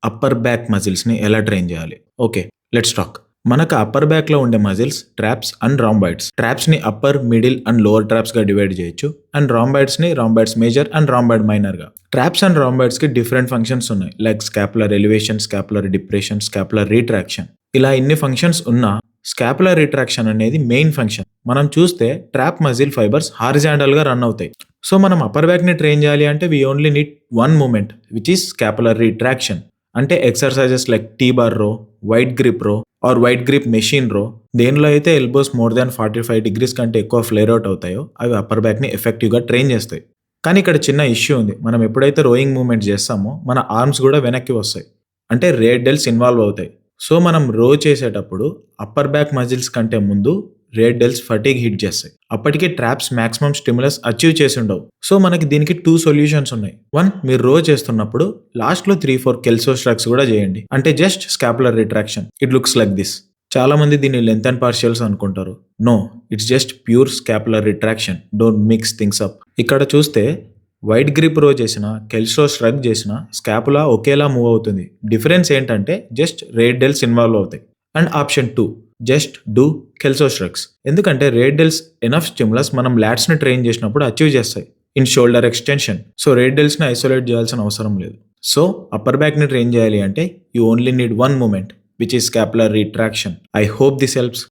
Upper back మజిల్స్ని ఎలా train చేయాలి. Okay, let's talk. మనకు అప్పర్ బ్యాక్లో ఉండే మజిల్స్ ట్రాప్స్ అండ్ రాంబాయిడ్స్. ట్రాప్స్ని అప్పర్, మిడిల్ అండ్ లోవర్ ట్రాప్స్గా డివైడ్ చేయొచ్చు. అండ్ రాంబాయిడ్స్ని రాంబాయిడ్స్ మేజర్ అండ్ రాంబాయిడ్ మైనర్గా. ట్రాప్స్ అండ్ రాంబాయిడ్స్కి డిఫరెంట్ ఫంక్షన్స్ ఉన్నాయి, like scapular elevation, scapular depression, scapular retraction. ఇలా ఇన్ని ఫంక్షన్స్ ఉన్నా స్కాపులర్ రిట్రాక్షన్ అనేది మెయిన్ ఫంక్షన్. మనం చూస్తే ట్రాప్ మజిల్ ఫైబర్స్ హారిజాంటల్ గా రన్ అవుతాయి. సో మనం అప్పర్ బ్యాక్ ని ట్రైన్ చేయాలి అంటే we only need one moment which is scapular retraction. అంటే exercises like T bar row, wide grip row or wide grip machine row, దేనిలో అయితే elbows more than 45 degrees కంటే ఎక్కువ ఫ్లేర్ అవుట్ అవుతాయో అవి అప్పర్ బ్యాక్ ని ఎఫెక్టివ్ గా train చేస్తాయి. కానీ ఇక్కడ చిన్న ఇష్యూ ఉంది. మనం ఎప్పుడైతే రోయింగ్ మూమెంట్ చేస్తామో మన ఆర్మ్స్ కూడా వెనక్కి వస్తాయి, అంటే రేర్ డెల్స్ ఇన్వాల్వ్ అవుతాయి. సో మనం రో చేసేటప్పుడు అప్పర్ బ్యాక్ మజిల్స్ కంటే ముందు రేర్ డెల్స్ ఫటీగ్ హిట్ చేస్తాయి. అప్పటికే ట్రాప్స్ మాక్సిమం స్టిమ్యులస్ అచీవ్ చేసి ఉండవు. సో మనకి దీనికి 2 సొల్యూషన్స్ ఉన్నాయి. 1, మీరు రో చేస్తున్నప్పుడు లాస్ట్ లో 3-4 కెల్సో స్ట్రక్స్ కూడా చేయండి, అంటే just scapular retraction. It looks like this. చాలా మంది దీన్ని లెంత్ అండ్ పార్షియల్స్ అనుకుంటారు. No, it's just pure scapular retraction. Don't mix things up. ఇక్కడ చూస్తే వైట్ గ్రిప్ రో చేసిన, కెల్సో స్ట్రగ్ చేసిన స్కాపులా ఒకేలా మూవ్ అవుతుంది. డిఫరెన్స్ ఏంటంటే జస్ట్ రేర్ డెల్స్ ఇన్వాల్వ్ అవుతాయి. And option 2, just do Kelso shrugs. ఎందుకంటే రేర్ డెల్స్ ఎనఫ్ స్టిమ్యులస్ మనం లాట్స్ ని ట్రైన్ చేసినప్పుడు అచీవ్ చేస్తాయి in shoulder extension. So rear delts ని ఐసోలేట్ చేయాల్సిన అవసరం లేదు. సో అప్పర్ బ్యాక్ ని ట్రైన్ చేయాలి అంటే you only need one moment which is scapular retraction. I hope this helps.